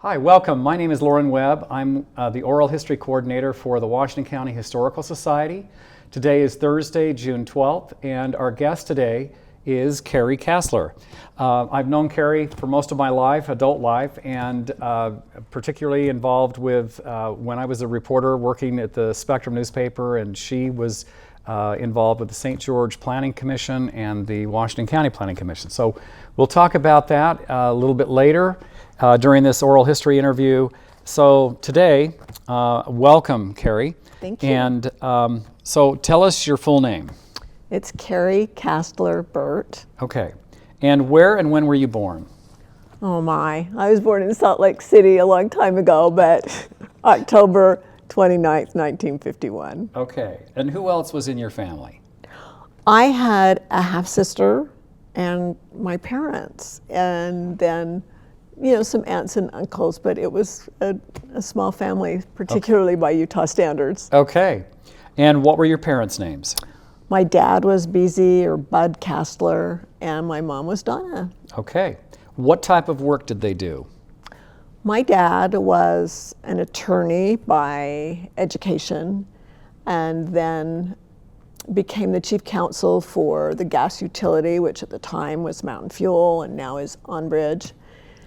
Hi, welcome. My name is Lauren Webb. I'm the Oral History Coordinator for the Washington County Historical Society. Today is Thursday, June 12th, and our guest today is Kerry Kastler. I've known Kerry for most of my life, adult life, and particularly involved with when I was a reporter working at the Spectrum newspaper, and she was involved with the St. George Planning Commission and the Washington County Planning Commission. So we'll talk about that a little bit later during this oral history interview. So today, welcome, Kerry. Thank you. And so tell us your full name. It's Kerry Kastler Burt. Okay. And where and when were you born? Oh my, I was born in Salt Lake City a long time ago, but October 29th, 1951. Okay. And who else was in your family? I had a half-sister and my parents, and then some aunts and uncles, but it was a small family, particularly by Utah standards. Okay. And what were your parents' names? My dad was BZ or Bud Kastler, and my mom was Donna. Okay. What type of work did they do? My dad was an attorney by education, and then became the chief counsel for the gas utility, which at the time was Mountain Fuel and now is OnBridge.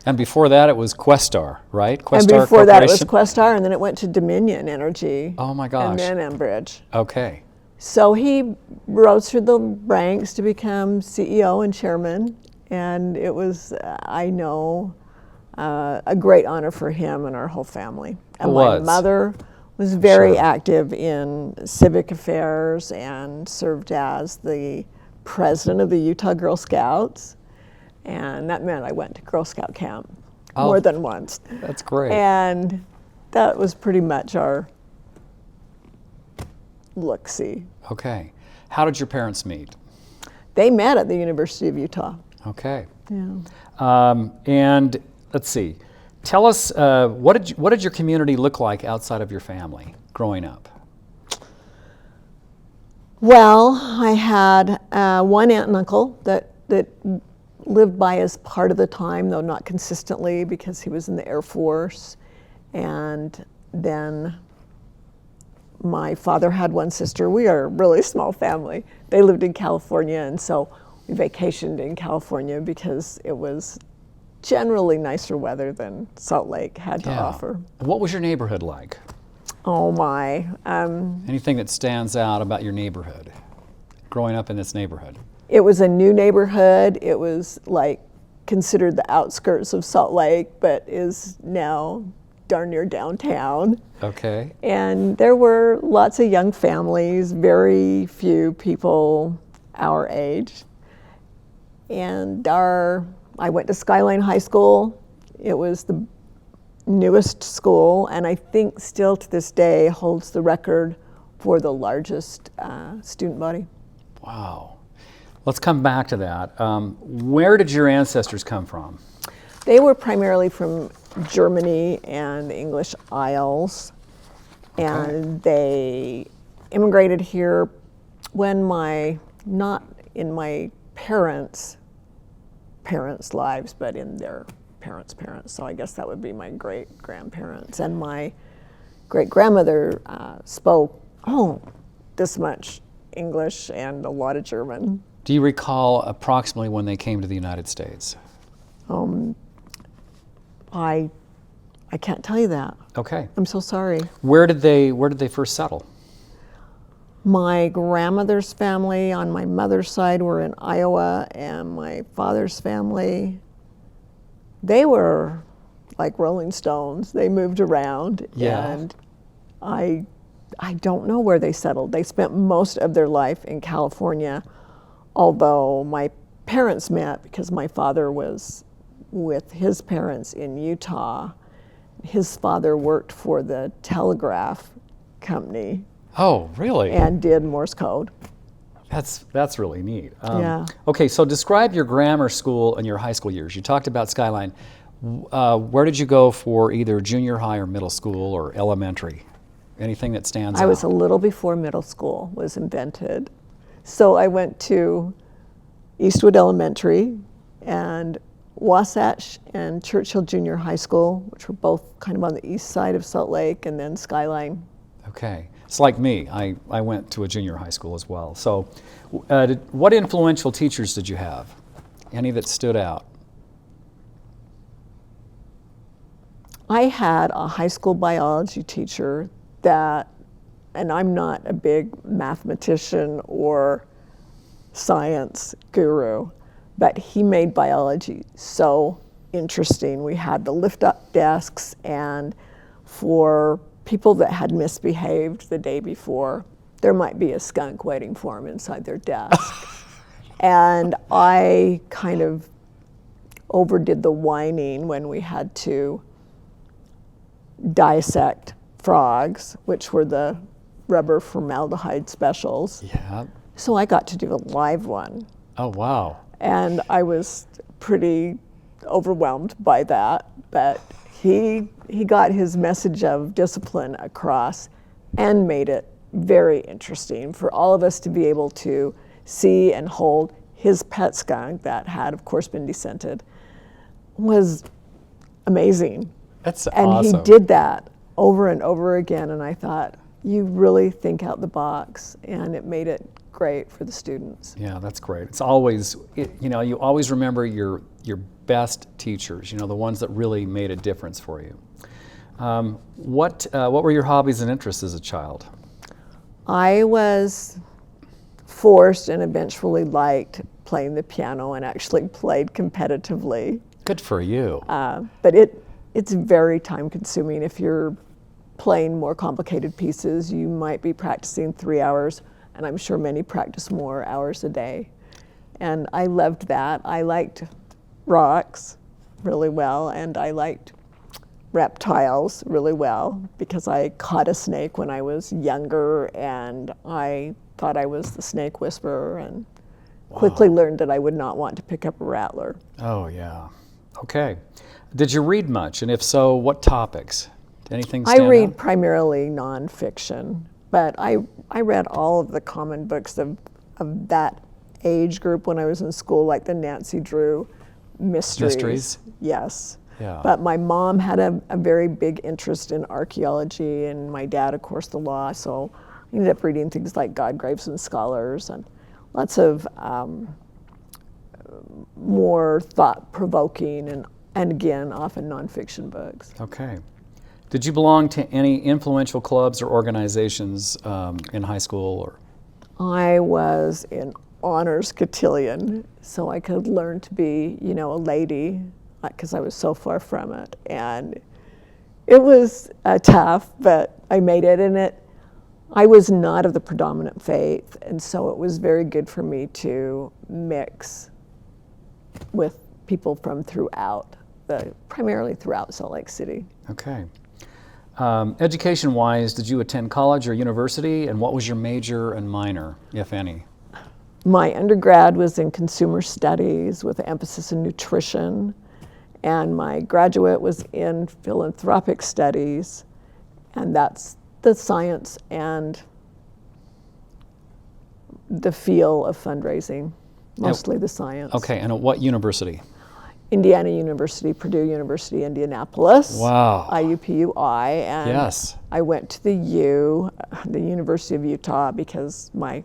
And before that, it was Questar, right? And Questar before that, it was Questar, and then it went to Dominion Energy. Oh my gosh. And then OnBridge. Okay. So he rose through the ranks to become CEO and chairman, and it was, I know, a great honor for him and our whole family. And my mother was very active in civic affairs and served as the president of the Utah Girl Scouts. And that meant I went to Girl Scout camp more than once. That's great. And that was pretty much our look-see. Okay. How did your parents meet? They met at the University of Utah. Okay. Yeah. And let's see. Tell us, what did your community look like outside of your family growing up? Well, I had one aunt and uncle that lived by us part of the time, though not consistently, because he was in the Air Force. And then my father had one sister. We are a really small family. They lived in California, and so we vacationed in California because it was generally nicer weather than Salt Lake had to offer. What was your neighborhood like? Oh my. Anything that stands out about your neighborhood, growing up in this neighborhood? It was a new neighborhood. It was like considered the outskirts of Salt Lake, but is now darn near downtown. Okay. And there were lots of young families, very few people our age. And I went to Skyline High School. It was the newest school, and I think still to this day holds the record for the largest student body. Wow. Let's come back to that. Where did your ancestors come from? They were primarily from Germany and the English Isles, and they immigrated here when not in my parents' lives, but in their parents' parents. So I guess that would be my great-grandparents. And my great-grandmother spoke, this much English and a lot of German. Do you recall approximately when they came to the United States? I can't tell you that. Okay. I'm so sorry. Where did they first settle? My grandmother's family on my mother's side were in Iowa, and my father's family, they were like Rolling Stones. They moved around, and I don't know where they settled. They spent most of their life in California, although my parents met because my father was with his parents in Utah. His father worked for the telegraph company. Oh, really? And did Morse code. That's really neat. Yeah. Okay, so describe your grammar school and your high school years. You talked about Skyline. Where did you go for either junior high or middle school or elementary? Anything that stands out? I was a little before middle school was invented. So I went to Eastwood Elementary, and Wasatch and Churchill Junior High School, which were both kind of on the east side of Salt Lake, and then Skyline. Okay. It's like me. I went to a junior high school as well. So what influential teachers did you have? Any that stood out? I had a high school biology teacher that, and I'm not a big mathematician or science guru, but he made biology so interesting. We had the lift-up desks, and for people that had misbehaved the day before, there might be a skunk waiting for them inside their desk. And I kind of overdid the whining when we had to dissect frogs, which were the rubber formaldehyde specials. Yeah. So I got to do a live one. Oh, wow. And I was pretty overwhelmed by that, but he got his message of discipline across and made it very interesting for all of us to be able to see and hold his pet skunk that had, of course, been descented. Was amazing. That's and awesome. he did that over and over again, and I thought, you really think out the box, and it made it great for the students. Yeah, that's great. It's always, you always remember your best teachers, the ones that really made a difference for you. What were your hobbies and interests as a child? I was forced and eventually liked playing the piano and actually played competitively. Good for you. But it's very time consuming. If you're playing more complicated pieces, you might be practicing 3 hours, and I'm sure many practice more hours a day. And I loved that. I liked rocks really well, and I liked reptiles really well because I caught a snake when I was younger, and I thought I was the snake whisperer, and quickly learned that I would not want to pick up a rattler. Oh, yeah. Okay. Did you read much? And if so, what topics? Anything stand I read out? primarily nonfiction, but I read all of the common books of that age group when I was in school, like the Nancy Drew mysteries. Yes. Yeah. But my mom had a very big interest in archaeology, and my dad, of course, the law. So I ended up reading things like God, Graves, and Scholars, and lots of more thought-provoking and again, often nonfiction books. Okay. Did you belong to any influential clubs or organizations in high school? Or? I was in honors cotillion, so I could learn to be, a lady, because I was so far from it. And it was tough, but I made it in it. I was not of the predominant faith, and so it was very good for me to mix with people from primarily throughout Salt Lake City. Okay. Education-wise, did you attend college or university, and what was your major and minor, if any? My undergrad was in consumer studies with an emphasis in nutrition, and my graduate was in philanthropic studies, and that's the science and the feel of fundraising, mostly the science. Okay, and at what university? Indiana University, Purdue University, Indianapolis. Wow. IUPUI, and Yes. I went to the University of Utah, because my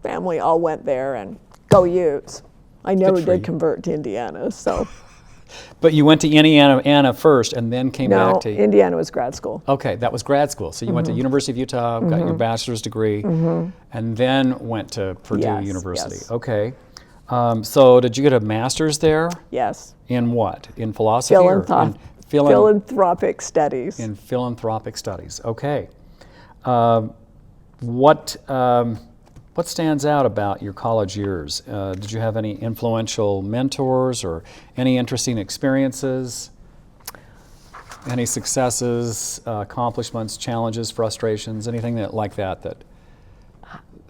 family all went there, and go Utes. I never for you. did convert to Indiana, so. But you went to Indiana first and then came No, back to... Indiana was grad school. Okay, that was grad school. So you went to University of Utah, got your bachelor's degree, and then went to Purdue Yes, University. yes. Okay. So did you get a master's there? Yes. In what? In philosophy? or in Philanthropic studies. In philanthropic studies. Okay. What stands out about your college years? Did you have any influential mentors or any interesting experiences? Any successes, accomplishments, challenges, frustrations, anything like that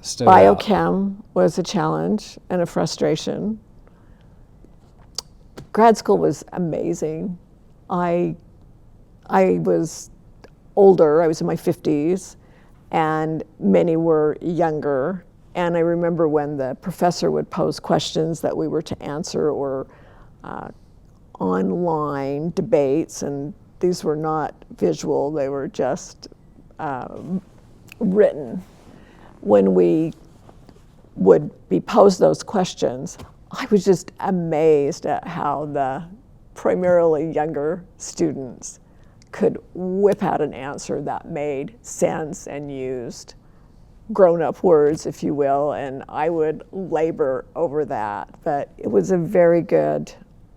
stood out? Biochem was a challenge and a frustration. Grad school was amazing. I was older, I was in my 50s, and many were younger. And I remember when the professor would pose questions that we were to answer, or online debates, and these were not visual, they were just written. When we would be posed those questions, I was just amazed at how the primarily younger students could whip out an answer that made sense and used grown-up words, if you will, and I would labor over that. But it was a very good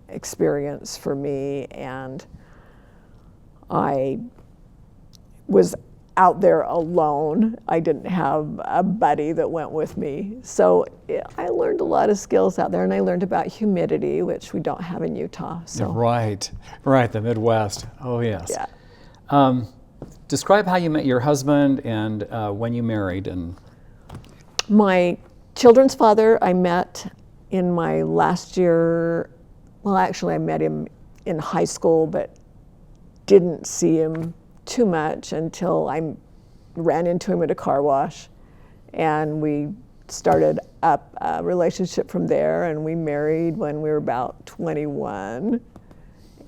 experience for me, and I was out there alone. I didn't have a buddy that went with me. So I learned a lot of skills out there, and I learned about humidity, which we don't have in Utah. So. Right, the Midwest. Oh, yes. Yeah. Describe how you met your husband and when you married. And my children's father, I met in my last year. Well, actually, I met him in high school, but didn't see him too much until I ran into him at a car wash, and we started up a relationship from there, and we married when we were about 21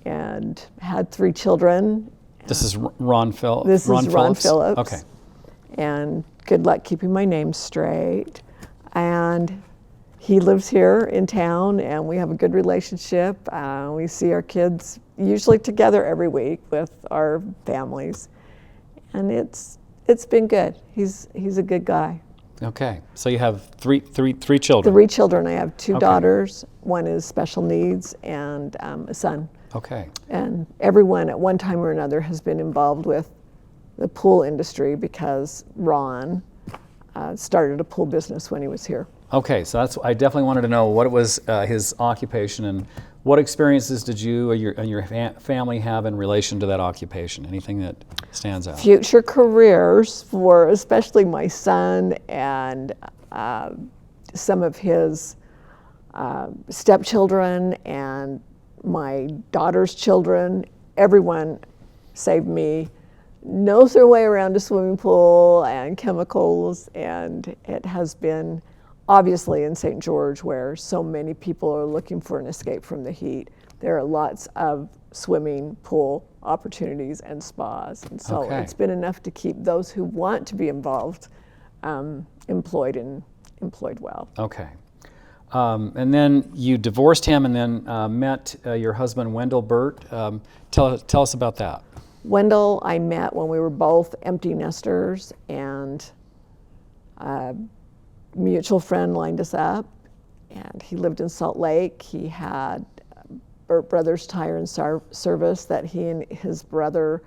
and had 3 children. This is Ron Phillips? This is Ron Phillips. Okay. And good luck keeping my name straight. And he lives here in town, and we have a good relationship. We see our kids usually together every week with our families, and it's been good. He's a good guy. Okay, so you have three children. 3 children. I have 2 Okay. daughters. One is special needs, and a son. Okay. And everyone at one time or another has been involved with the pool industry because Ron started a pool business when he was here. Okay, so I definitely wanted to know what it was his occupation, and what experiences did you and your family have in relation to that occupation? Anything that stands out? Future careers for especially my son and some of his stepchildren and my daughter's children. Everyone, save me, knows their way around a swimming pool and chemicals, and it has been obviously in St. George, where so many people are looking for an escape from the heat. There are lots of swimming pool opportunities and spas, and so Okay. it's been enough to keep those who want to be involved employed well. Okay. And then you divorced him and then met your husband, Wendell Burt. Tell us about that. Wendell, I met when we were both empty nesters, and a mutual friend lined us up, and he lived in Salt Lake. He had Burt Brothers Tire and Service that he and his brother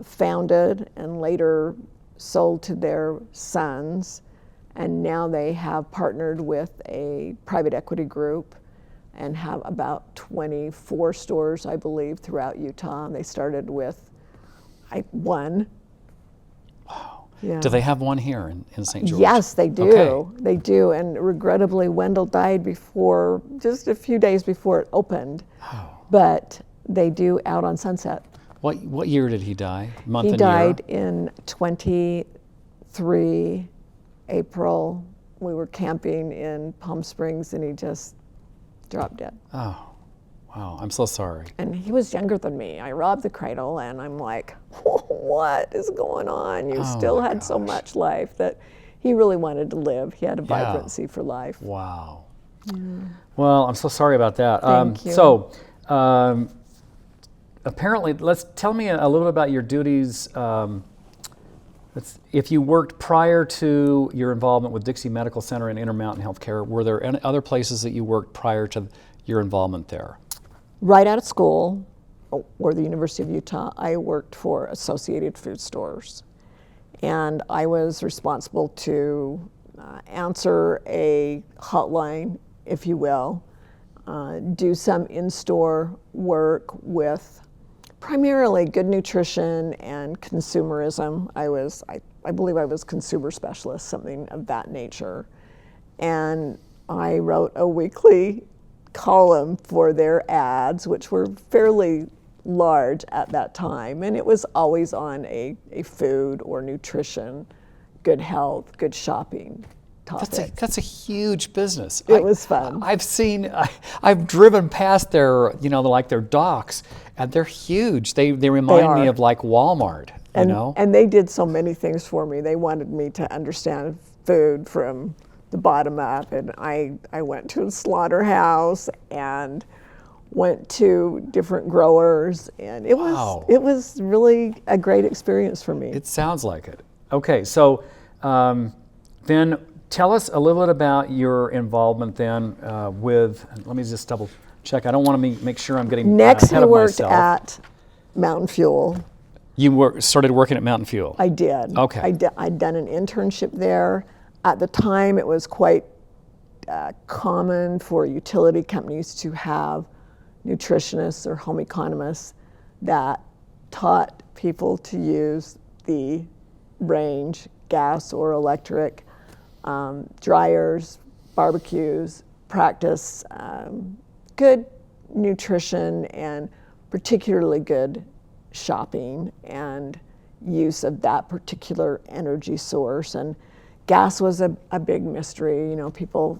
founded and later sold to their sons, and now they have partnered with a private equity group and have about 24 stores, I believe, throughout Utah. And they started with 1. Wow. Yeah. Do they have one here in St. George? Yes, they do. Okay. They do. And regrettably, Wendell died just a few days before it opened. Oh. But they do out on Sunset. What year did he die? Month He and year? died in 23 April. We were camping in Palm Springs, and he just dropped dead. Oh, wow. I'm so sorry. And he was younger than me. I robbed the cradle, and I'm like, what is going on? You still had so much life. That he really wanted to live. He had a vibrancy for life. Wow. Yeah. Well, I'm so sorry about that. Thank you. So, apparently, tell me a little bit about your duties. If you worked prior to your involvement with Dixie Medical Center and Intermountain Healthcare, were there any other places that you worked prior to your involvement there? Right out of school, or the University of Utah, I worked for Associated Food Stores. And I was responsible to answer a hotline, if you will, do some in-store work with primarily good nutrition and consumerism. I believe I was consumer specialist, something of that nature. And I wrote a weekly column for their ads, which were fairly large at that time. And it was always on a food or nutrition, good health, good shopping topic. That's a huge business. It was fun. I've driven past their, like their docks, and they're huge. They remind me of like Walmart, And they did so many things for me. They wanted me to understand food from the bottom up, and I went to a slaughterhouse and went to different growers, and it was really a great experience for me. It sounds like it. Okay, so then tell us a little bit about your involvement then with, let me just double check. I don't want to make sure I'm getting Next, ahead I of worked myself. at Mountain Fuel. You started working at Mountain Fuel? I did. Okay. I'd done an internship there. At the time, it was quite common for utility companies to have nutritionists or home economists that taught people to use the range, gas or electric, dryers, barbecues, practice good nutrition and particularly good shopping and use of that particular energy source. And gas was a big mystery. People,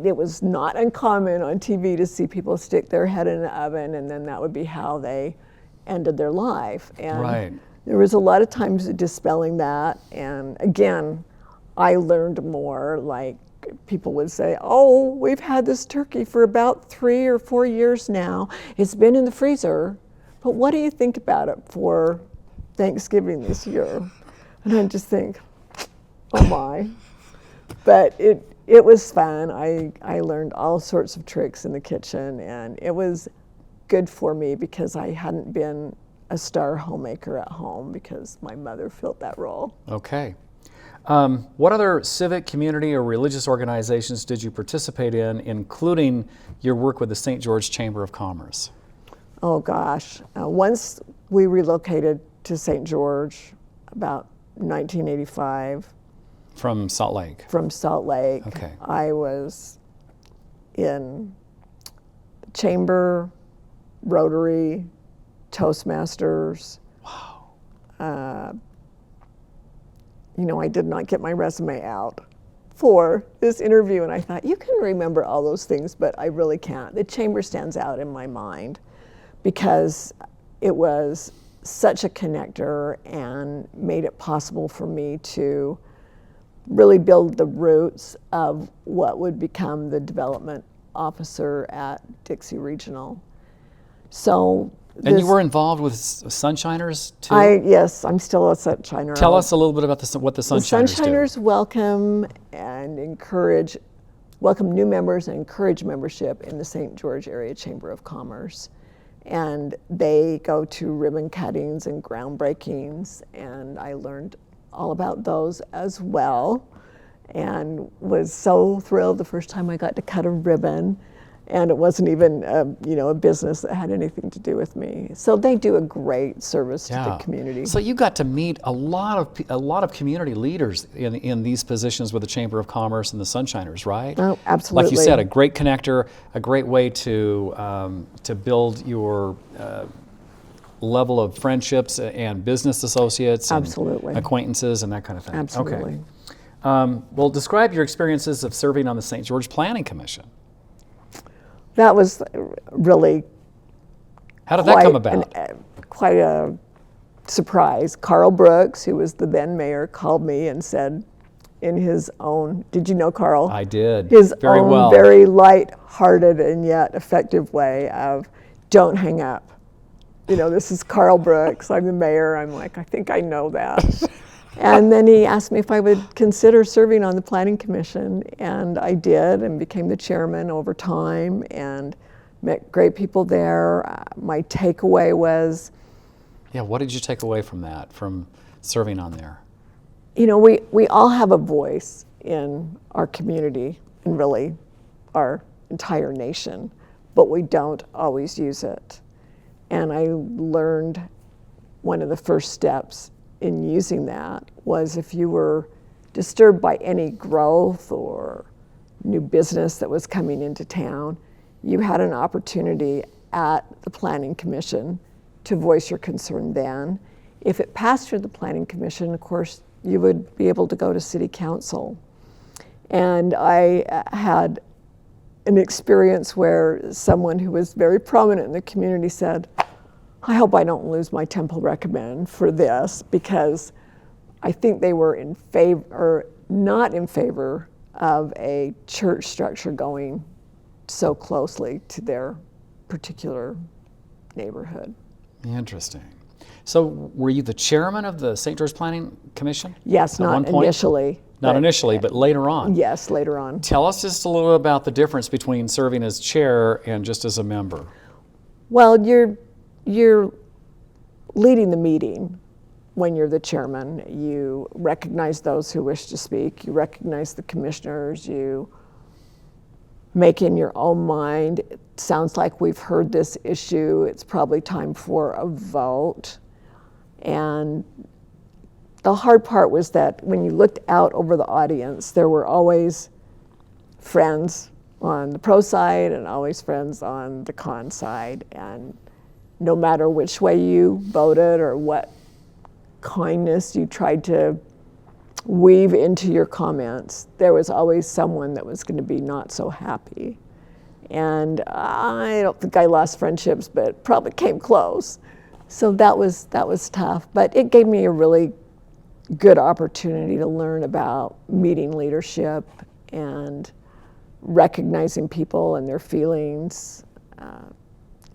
it was not uncommon on TV to see people stick their head in an oven, and then that would be how they ended their life. And right. There was a lot of times dispelling that. And again, I learned more. Like people would say, "Oh, we've had this turkey for about 3 or 4 years now. It's been in the freezer, but what do you think about it for Thanksgiving this year?" And I just think, oh my. But it was fun. I learned all sorts of tricks in the kitchen, and it was good for me because I hadn't been a star homemaker at home because my mother filled that role. Okay. What other civic, community, or religious organizations did you participate in, including your work with the St. George Chamber of Commerce? Oh gosh. Once we relocated to St. George, about 1985. From Salt Lake? From Salt Lake. Okay. I was in Chamber, Rotary, Toastmasters. Wow. I did not get my resume out for this interview, and I thought, you can remember all those things, but I really can't. The Chamber stands out in my mind because it was such a connector and made it possible for me to really build the roots of what would become the development officer at Dixie Regional. So and you were involved with Sunshiners too? Yes, I'm still a Sunshiner. Tell us a little bit about what the Sunshiners do. The Sunshiners welcome new members and encourage membership in the St. George Area Chamber of Commerce. And they go to ribbon cuttings and groundbreakings, and I learned all about those as well, and was so thrilled the first time I got to cut a ribbon, and it wasn't even a business that had anything to do with me. So they do a great service to the community. So you got to meet a lot of community leaders in these positions with the Chamber of Commerce and the Sunshiners, right? Oh, absolutely. Like you said, a great connector, a great way to build your level of friendships and business associates absolutely. And acquaintances and that kind of thing. Absolutely. Okay. Well, describe your experiences of serving on the St. George Planning Commission. That was really How did that come about? Quite a surprise. Carl Brooks, who was the then mayor, called me and said in his own, did you know Carl? I did. His very own well. very light-hearted and yet effective way of, don't hang up. This is Carl Brooks. I'm the mayor. I'm like, I think I know that. And then he asked me if I would consider serving on the Planning Commission, and I did, and became the chairman over time, and met great people there. My takeaway was... Yeah, what did you take away from that, from serving on there? We all have a voice in our community, and really our entire nation, but we don't always use it. And I learned one of the first steps in using that was if you were disturbed by any growth or new business that was coming into town, you had an opportunity at the Planning Commission to voice your concern then. If it passed through the Planning Commission, of course, you would be able to go to City Council. And I had an experience where someone who was very prominent in the community said, I hope I don't lose my temple recommend for this, because I think they were in favor, or not in favor of a church structure going so closely to their particular neighborhood. Interesting. So were you the chairman of the St. George Planning Commission? Yes, at one not point? initially. Not initially, but later on. Yes, later on. Tell us just a little about the difference between serving as chair and just as a member. Well, you're leading the meeting when you're the chairman. You recognize those who wish to speak. You recognize the commissioners. You make in your own mind, it sounds like we've heard this issue. It's probably time for a vote. And the hard part was that when you looked out over the audience, there were always friends on the pro side and always friends on the con side. And no matter which way you voted or what kindness you tried to weave into your comments, there was always someone that was going to be not so happy. And I don't think I lost friendships, but probably came close. So that was tough, but it gave me a really good opportunity to learn about meeting leadership and recognizing people and their feelings.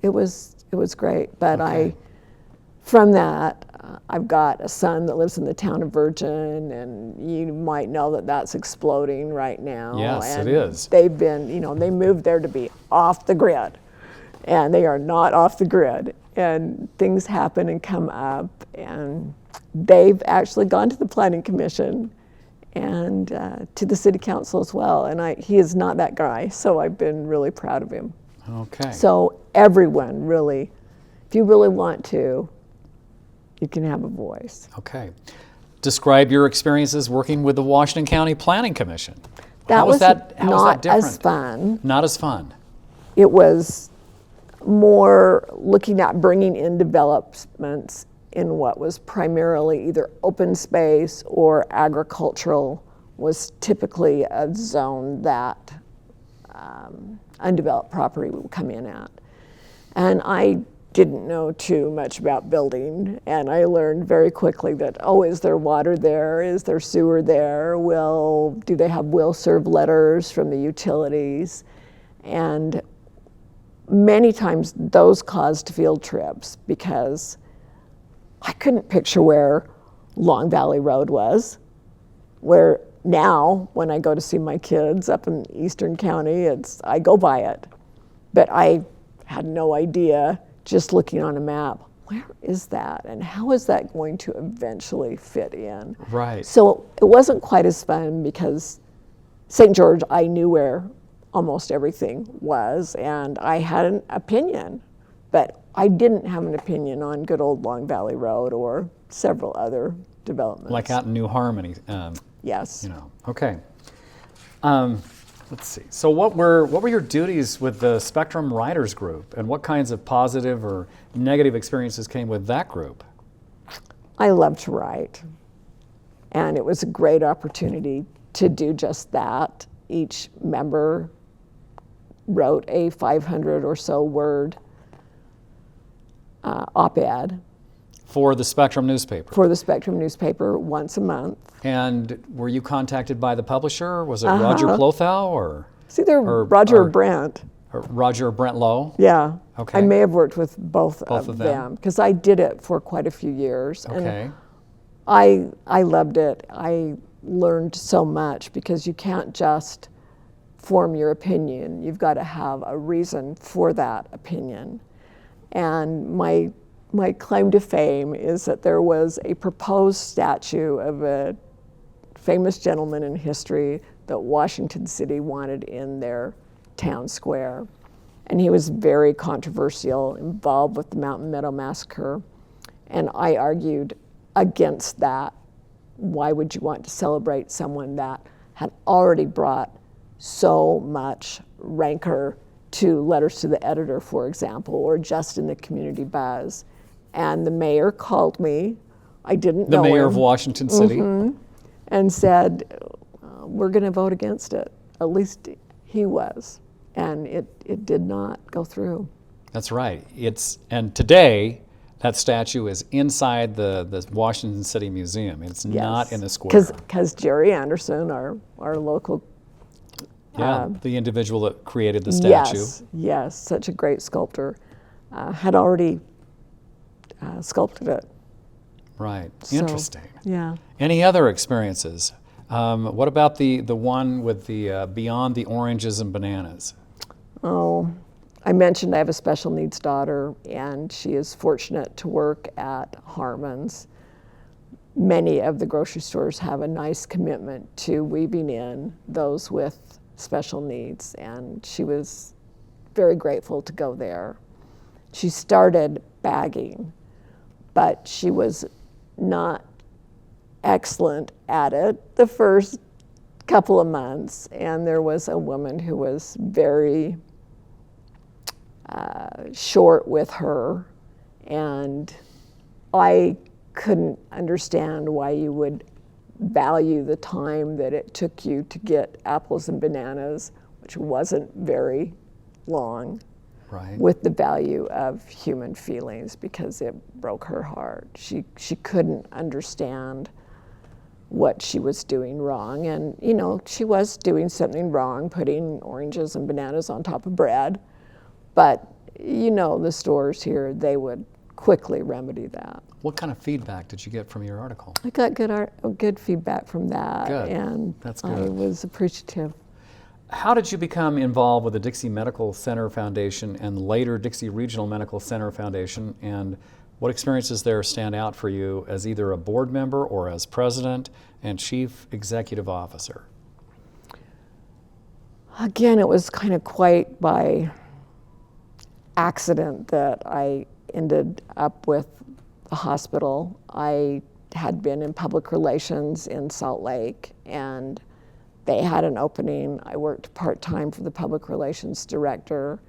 It was great, but Okay. From that, I've got a son that lives in the town of Virgin, and you might know that that's exploding right now. Yes, and it is. They've been, they moved there to be off the grid, and they are not off the grid. And things happen and come up, and they've actually gone to the Planning Commission and to the City Council as well. And he is not that guy, so I've been really proud of him. Okay. So everyone really, if you really want to, you can have a voice. Okay. Describe your experiences working with the Washington County Planning Commission. That How was was that not different? as fun. Not as fun. It was more looking at bringing in developments in what was primarily either open space or agricultural was typically a zone that undeveloped property would come in at. And I didn't know too much about building, and I learned very quickly that, is there water there? Is there sewer there? Do they have will serve letters from the utilities? And many times those caused field trips because I couldn't picture where Long Valley Road was, where now when I go to see my kids up in Eastern County, I go by it. But I had no idea, just looking on a map, where is that and how is that going to eventually fit in? Right. So it wasn't quite as fun because St. George, I knew where almost everything was, and I had an opinion, but I didn't have an opinion on good old Long Valley Road or several other developments. Like out in New Harmony. Yes. Okay. Let's see. So what were your duties with the Spectrum Writers Group, and what kinds of positive or negative experiences came with that group? I love to write, and it was a great opportunity to do just that. Each member wrote a 500 or so word op-ed For the Spectrum newspaper. for the Spectrum newspaper once a month. And were you contacted by the publisher? Was it Roger Plothow or It's either Roger or Brent. Roger or Brent Lowe? Yeah. Okay. I may have worked with both Both of of them. them because I did it for quite a few years. Okay. And I loved it. I learned so much because you can't just form your opinion. You've got to have a reason for that opinion. And my claim to fame is that there was a proposed statue of a famous gentleman in history that Washington City wanted in their town square. And he was very controversial, involved with the Mountain Meadow Massacre. And I argued against that. Why would you want to celebrate someone that had already brought so much rancor to letters to the editor, for example, or just in the community buzz? And the mayor called me. I didn't know The mayor him, of Washington City. and said, we're going to vote against it. At least he was, and it did not go through. That's right. And today that statue is inside the Washington City Museum. It's not in the square. Because Jerry Anderson, our local the individual that created the statue. Yes, such a great sculptor, had already sculpted it. Right. So, interesting. Yeah. Any other experiences? What about the one with the Beyond the Oranges and Bananas? Oh, I mentioned I have a special needs daughter, and she is fortunate to work at Harmon's. Many of the grocery stores have a nice commitment to weaving in those with special needs, and she was very grateful to go there. She started bagging, but she was not excellent at it the first couple of months, and there was a woman who was very short with her, and I couldn't understand why you would value the time that it took you to get apples and bananas, which wasn't very long, Right. with the value of human feelings, because it broke her heart. She couldn't understand what she was doing wrong, and she was doing something wrong, putting oranges and bananas on top of bread, but the stores here, they would quickly remedy that. What kind of feedback did you get from your article? I got good feedback from that. Good. And That's I good. was appreciative. How did you become involved with the Dixie Medical Center Foundation and later Dixie Regional Medical Center Foundation, and what experiences there stand out for you as either a board member or as president and chief executive officer? Again, it was kind of quite by accident that I ended up with the hospital. I had been in public relations in Salt Lake, and they had an opening. I worked part-time for the public relations director,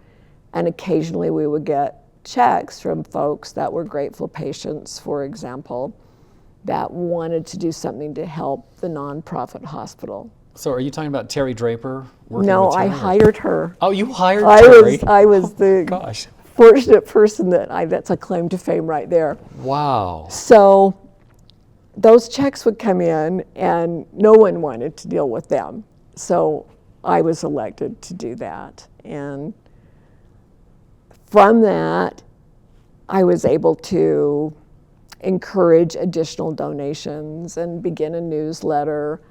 and occasionally we would get checks from folks that were grateful patients, for example, that wanted to do something to help the nonprofit hospital. So are you talking about Terry Draper working No, with I Terry? hired her. Oh, you hired Terry? I was the Gosh. fortunate person that's a claim to fame right there. Wow. So those checks would come in, and no one wanted to deal with them. So I was elected to do that. And from that, I was able to encourage additional donations and begin a newsletter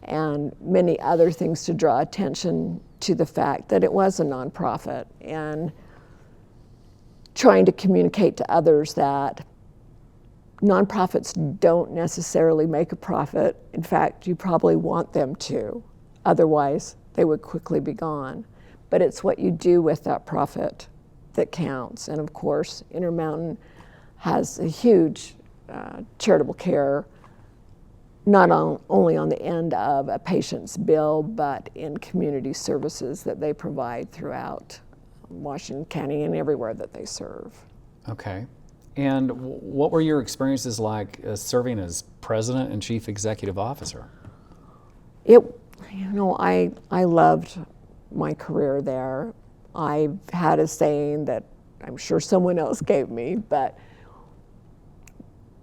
and many other things to draw attention to the fact that it was a nonprofit, and trying to communicate to others that nonprofits don't necessarily make a profit. In fact, you probably want them to. Otherwise, they would quickly be gone. But it's what you do with that profit that counts. And of course, Intermountain has a huge charitable care, not only on the end of a patient's bill, but in community services that they provide throughout Washington County and everywhere that they serve. Okay. And what were your experiences like serving as president and chief executive officer? I loved my career there. I've had a saying that I'm sure someone else gave me, but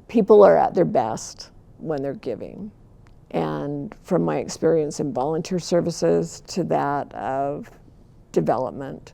people are at their best when they're giving. And from my experience in volunteer services to that of development,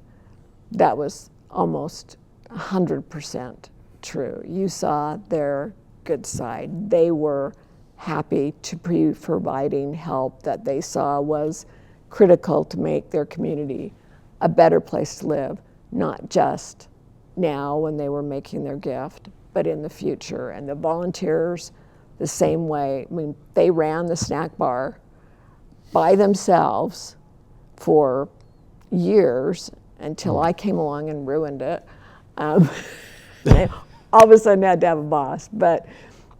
that was almost 100% true. You saw their good side. They were happy to be providing help that they saw was critical to make their community a better place to live, not just now when they were making their gift, but in the future. And the volunteers, the same way. I mean, they ran the snack bar by themselves for years until I came along and ruined it. All of a sudden I had to have a boss, but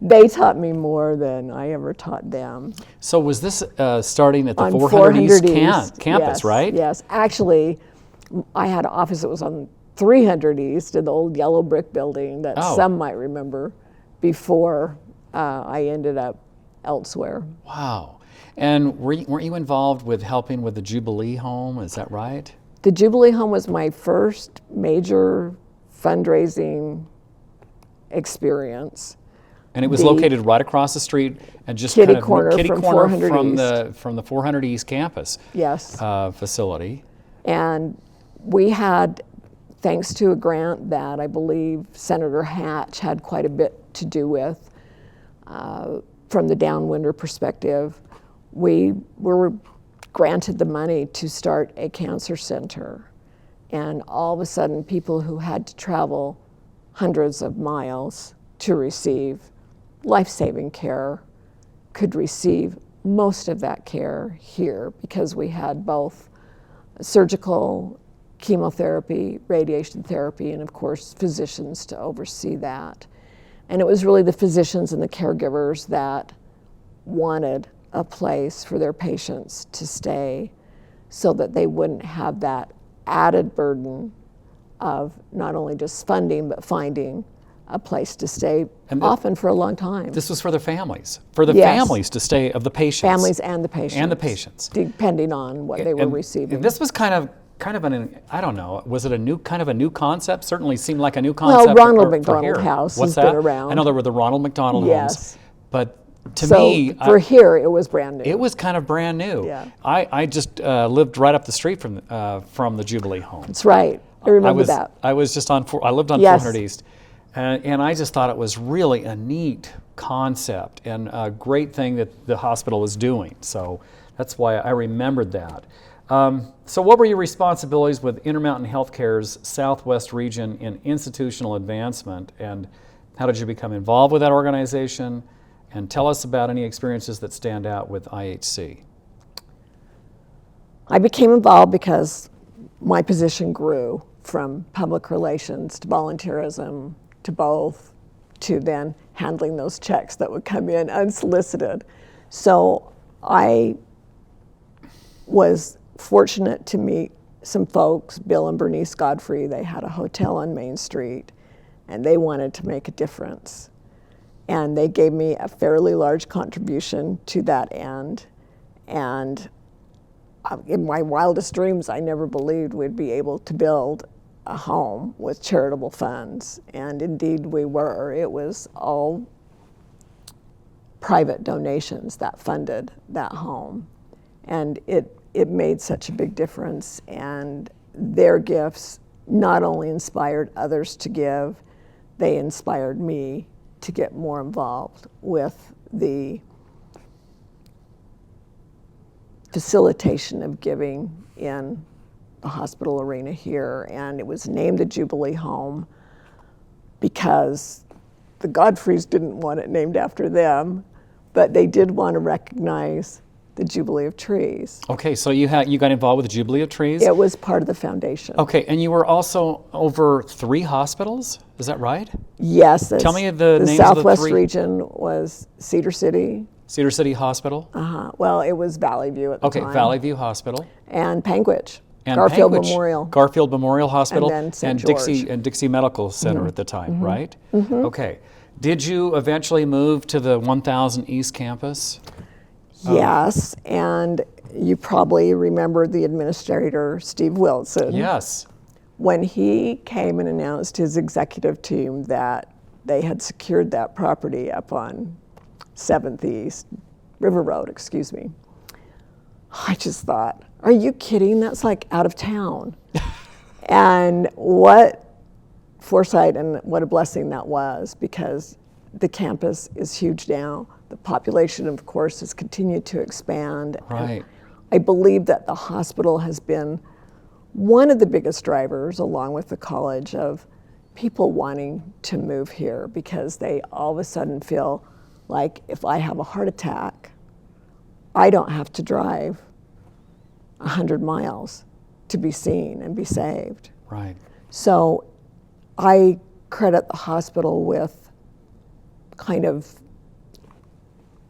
they taught me more than I ever taught them. So was this starting at the On 400 East 400 East, campus, yes, right? Yes, actually, I had an office that was on 300 East in the old yellow brick building that some might remember before I ended up elsewhere. Wow. And weren't you involved with helping with the Jubilee Home? Is that right? The Jubilee Home was my first major fundraising experience. And it was located right across the street and just Kitty kind of corner kitty from corner 400 from the 400 East campus Yes. facility. And we had, thanks to a grant that I believe Senator Hatch had quite a bit to do with, from the downwinder perspective, we were granted the money to start a cancer center. And all of a sudden, people who had to travel hundreds of miles to receive life-saving care could receive most of that care here, because we had both surgical, chemotherapy, radiation therapy, and of course physicians to oversee that. And it was really the physicians and the caregivers that wanted a place for their patients to stay so that they wouldn't have that added burden of not only just funding but finding a place to stay, and often for a long time. This was for the families, for the Yes. families to stay of the patients. Families and the patients. And the patients. Depending on what they were receiving. And this was kind of an, I don't know, was it a new concept? Certainly seemed like a new concept. Well, Ronald for McDonald here. House What's has been that? around. I know there were the Ronald McDonald Yes. homes, but to So me, for here, it was brand new. it was kind of brand new. Yeah. I just lived right up the street from the Jubilee home. That's right. I remember that. I was just on. I lived on Yes. 400 East, and I just thought it was really a neat concept and a great thing that the hospital was doing. So that's why I remembered that. So what were your responsibilities with Intermountain Healthcare's Southwest region in institutional advancement, and how did you become involved with that organization? And tell us about any experiences that stand out with IHC. I became involved because my position grew from public relations to volunteerism to both, to then handling those checks that would come in unsolicited. So I was fortunate to meet some folks, Bill and Bernice Godfrey. They had a hotel on Main Street and they wanted to make a difference. And they gave me a fairly large contribution to that end. And in my wildest dreams, I never believed we'd be able to build a home with charitable funds. And indeed we were. It was all private donations that funded that home. And it made such a big difference. And their gifts not only inspired others to give, they inspired me to get more involved with the facilitation of giving in the hospital arena here. And it was named the Jubilee Home because the Godfreys didn't want it named after them, but they did want to recognize the Jubilee of Trees. Okay, so you got involved with the Jubilee of Trees? It was part of the foundation. Okay, and you were also over 3 hospitals, is that right? Yes. Tell me the names Southwest of the 3. region was Cedar City. Cedar City Hospital? Well, it was Valley View at the time. Okay, Valley View Hospital. And Panguitch. And Garfield Panguitch, Memorial. Garfield Memorial Hospital. And then St. George. Dixie Medical Center at the time, right? Okay. Did you eventually move to the 1000 East campus? Yes, and you probably remember the administrator, Steve Wilson. Yes. When he came and announced his executive team that they had secured that property up on 7th East, River Road, excuse me, I just thought, are you kidding? That's like out of town. And what foresight and what a blessing that was, because the campus is huge now. The population, of course, has continued to expand. Right. I believe that the hospital has been one of the biggest drivers, along with the college, of people wanting to move here because they all of a sudden feel like if I have a heart attack, I don't have to drive 100 miles to be seen and be saved. Right. So I credit the hospital with kind of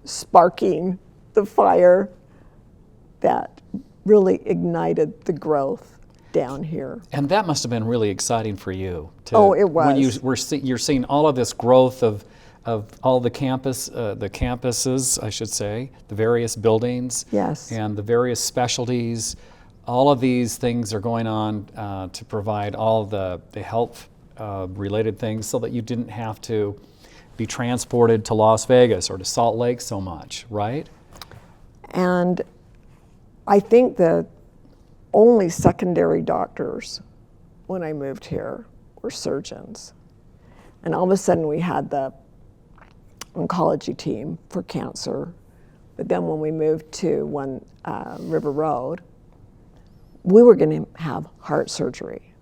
sparking the fire that really ignited the growth down here. And that must have been really exciting for you. Oh, it was. When you're seeing all of this growth of of all the campuses, I should say, the various buildings, Yes. and the various specialties. All of these things are going on to provide all of the health related things, so that you didn't have to be transported to Las Vegas or to Salt Lake so much, right? And I think the only secondary doctors when I moved here were surgeons. And all of a sudden we had the oncology team for cancer. But then when we moved to River Road, we were going to have heart surgery.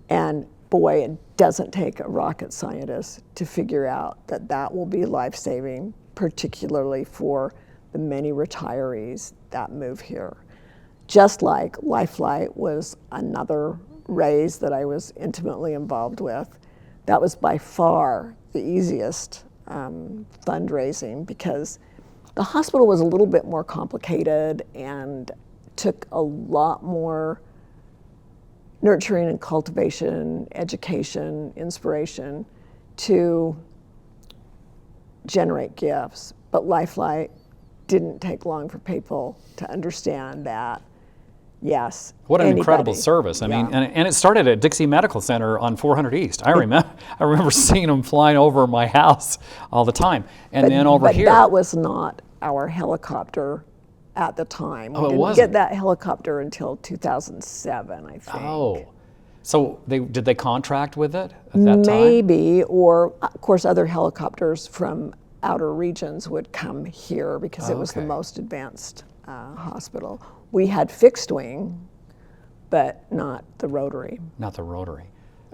And boy, it doesn't take a rocket scientist to figure out that that will be life-saving, particularly for the many retirees that move here. Just like Lifelight was another raise that I was intimately involved with. That was by far the easiest fundraising, because the hospital was a little bit more complicated and took a lot more nurturing and cultivation, education, inspiration to generate gifts. But Lifelight didn't take long for people to understand that, yes. What an anybody. incredible service. I mean, and it started at Dixie Medical Center on 400 East. I remember seeing them flying over my house all the time. And then over but here. That was not our helicopter at the time. Oh, it We wasn't? didn't get that helicopter until 2007, I think. Oh. So did they contract with it at that time? Maybe, or of course other helicopters from outer regions would come here because it was the Okay. most advanced hospital. We had fixed wing, but not the rotary. Not the rotary.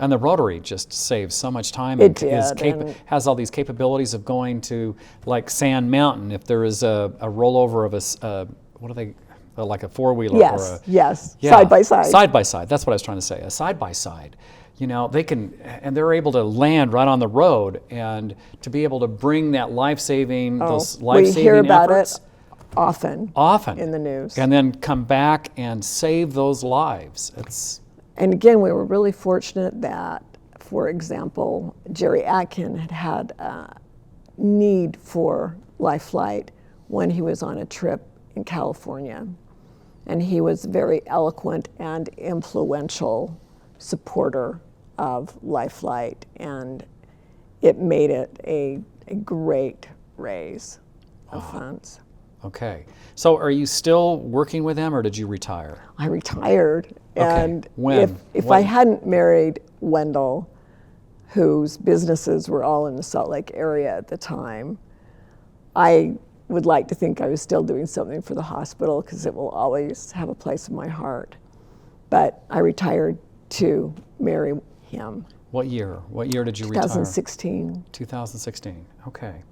And the rotary just saves so much time. It and did, and- has all these capabilities of going to, like, Sand Mountain, if there is a rollover of what are they, like a four-wheeler? Yes, or a, yes, yeah, side by side. Side by side, that's what I was trying to say, a side by side. You know, they can, and they're able to land right on the road, and to be able to bring that life-saving, those life-saving we hear about efforts. it often. Often. in the news. And then come back and save those lives. And again, we were really fortunate that, for example, Jerry Atkin had a need for Lifelight when he was on a trip in California. And he was a very eloquent and influential supporter of Lifelight. And it made it a great raise of funds. Okay. So are you still working with them, or did you retire? I retired, and When? if When? I hadn't married Wendell, whose businesses were all in the Salt Lake area at the time, I would like to think I was still doing something for the hospital, because it will always have a place in my heart. But I retired to marry him. What year? What year did you retire? 2016. 2016. Okay.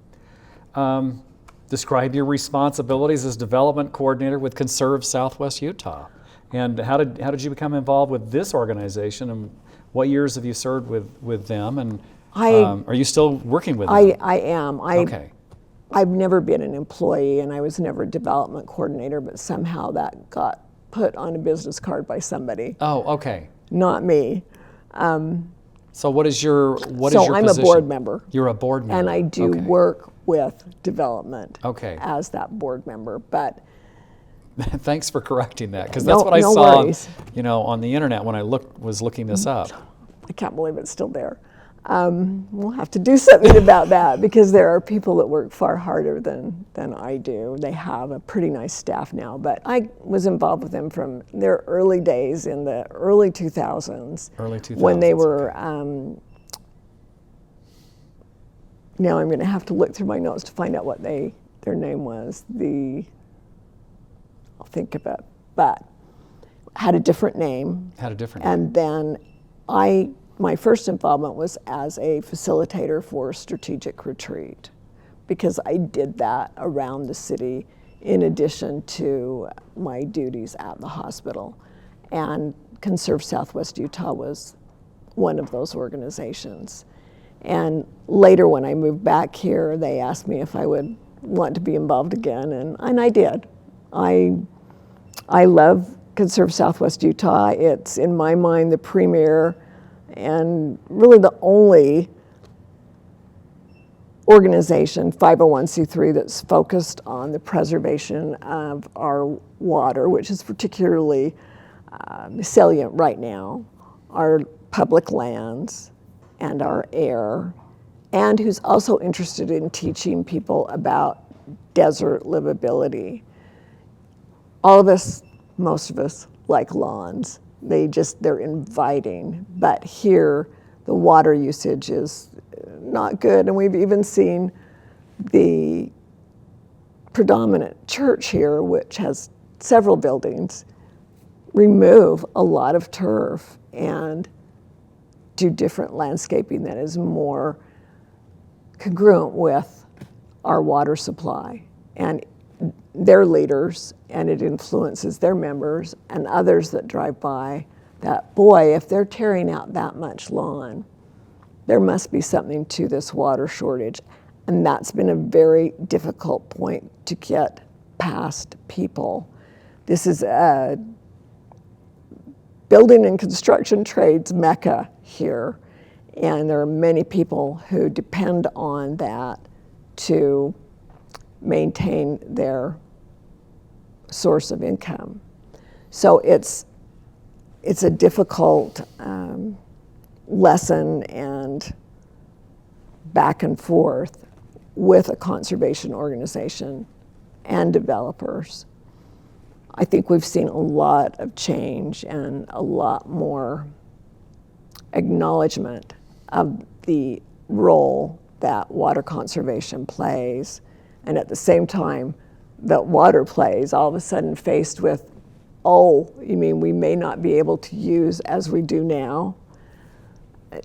Describe your responsibilities as development coordinator with Conserve Southwest Utah. And how did you become involved with this organization, and what years have you served with them? And are you still working with them? I am. Okay. I've never been an employee, and I was never a development coordinator, but somehow that got put on a business card by somebody, Oh, okay. not me. So what is your So I'm position? a board member. You're a board member. And I do Okay. work with development Okay. as that board member. But Thanks for correcting that, because that's No- what I no saw, worries. on the internet when I was looking this up. I can't believe it's still there. We'll have to do something about that, because there are people that work far harder than I do. They have a pretty nice staff now, but I was involved with them from their early days in the early 2000s. Early 2000s. When they were, now I'm going to have to look through my notes to find out what their name was. I'll think of it, but had a different name. Had a different And then my first involvement was as a facilitator for Strategic Retreat, because I did that around the city in addition to my duties at the hospital. And Conserve Southwest Utah was one of those organizations. And later when I moved back here, they asked me if I would want to be involved again, and I did. I love Conserve Southwest Utah. It's, in my mind, the premier and really the only organization, 501c3, that's focused on the preservation of our water, which is particularly salient right now, our public lands and our air, and who's also interested in teaching people about desert livability. All of us, most of us, like lawns. They're inviting, but here the water usage is not good, and we've even seen the predominant church here, which has several buildings, remove a lot of turf and do different landscaping that is more congruent with our water supply. And their leaders, and it influences their members and others that drive by, that boy, if they're tearing out that much lawn, there must be something to this water shortage. And that's been a very difficult point to get past people. This is a building and construction trades mecca here, and there are many people who depend on that to maintain their source of income. So it's a difficult lesson and back and forth with a conservation organization and developers. I think we've seen a lot of change and a lot more acknowledgement of the role that water conservation plays, and at the same time that water plays, all of a sudden faced with, oh, you mean we may not be able to use as we do now?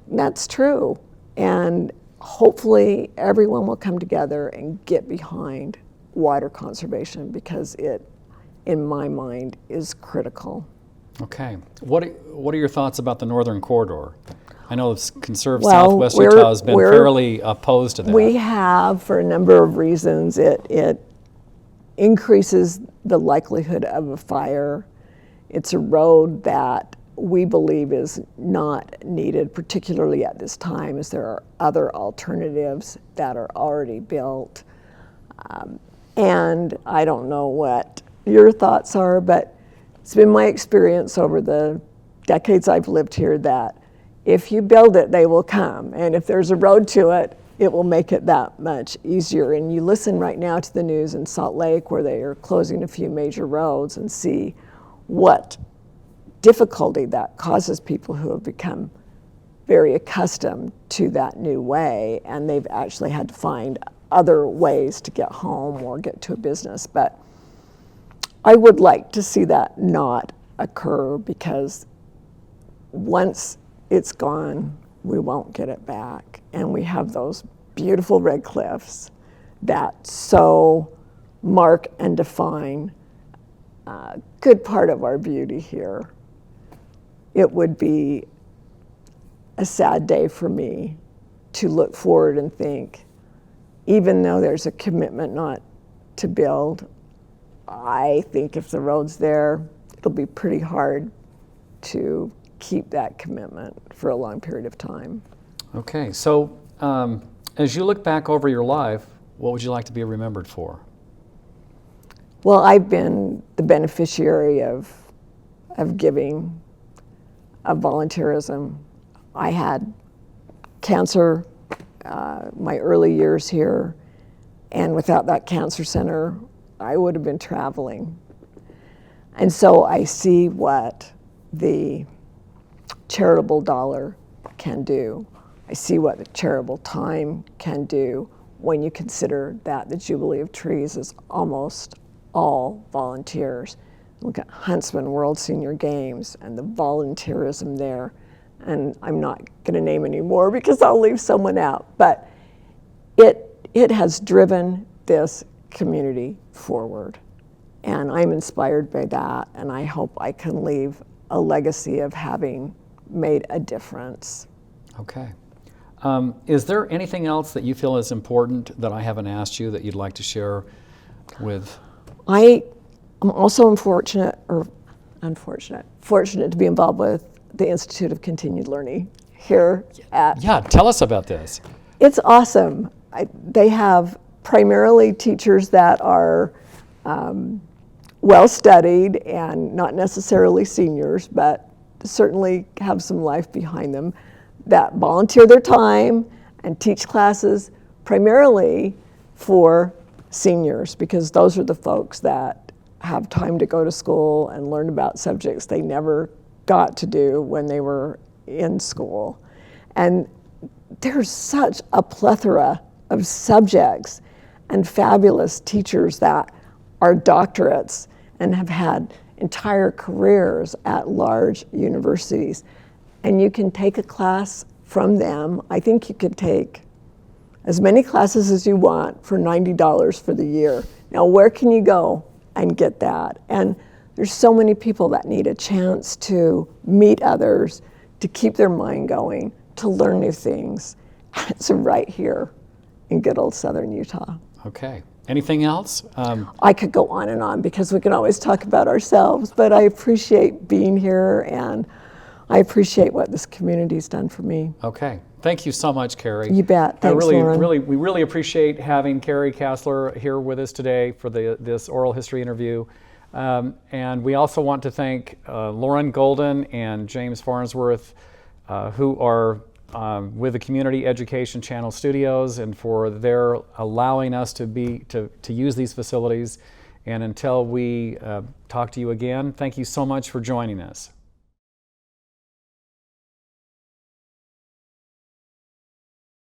That's true, and hopefully everyone will come together and get behind water conservation, because it, in my mind, is critical. Okay. What are your thoughts about the Northern Corridor? I know Conserve Southwest Utah has been fairly opposed to that. We have, for a number of reasons. It increases the likelihood of a fire. It's a road that we believe is not needed, particularly at this time, as there are other alternatives that are already built. And I don't know what your thoughts are, but it's been my experience over the decades I've lived here that if you build it, they will come. And if there's a road to it, it will make it that much easier. And you listen right now to the news in Salt Lake, where they are closing a few major roads, and see what difficulty that causes people who have become very accustomed to that new way, and they've actually had to find other ways to get home or get to a business. But I would like to see that not occur, because once it's gone, we won't get it back. And we have those beautiful red cliffs that so mark and define a good part of our beauty here. It would be a sad day for me to look forward and think, even though there's a commitment not to build, I think if the road's there, it'll be pretty hard to keep that commitment for a long period of time. Okay, so as you look back over your life, what would you like to be remembered for? Well, I've been the beneficiary of giving, of volunteerism. I had cancer my early years here, and without that cancer center, I would have been traveling. And so I see what the charitable dollar can do. I see what the charitable time can do when you consider that the Jubilee of Trees is almost all volunteers. Look at Huntsman World Senior Games and the volunteerism there. And I'm not going to name any more because I'll leave someone out. But it has driven this community forward. And I'm inspired by that, and I hope I can leave a legacy of having made a difference. Okay. Is there anything else that you feel is important that I haven't asked you that you'd like to share with? I am also fortunate to be involved with the Institute of Continued Learning here at... Yeah, tell us about this. It's awesome. they have primarily teachers that are well studied and not necessarily seniors, but certainly have some life behind them, that volunteer their time and teach classes primarily for seniors, because those are the folks that have time to go to school and learn about subjects they never got to do when they were in school. And there's such a plethora of subjects and fabulous teachers that are doctorates and have had entire careers at large universities. And you can take a class from them. I think you could take as many classes as you want for $90 for the year. Now, where can you go and get that? And there's so many people that need a chance to meet others, to keep their mind going, to learn new things. It's right here in good old Southern Utah. Okay. Anything else? I could go on and on because we can always talk about ourselves, but I appreciate being here and I appreciate what this community's done for me. Okay. Thank you so much, Kerry. You bet. Thanks, Lauren. We really appreciate having Kerry Kastler here with us today for this oral history interview. And we also want to thank Lauren Golden and James Farnsworth, who are with the Community Education Channel Studios, and for their allowing us to use these facilities. And until we talk to you again, thank you so much for joining us.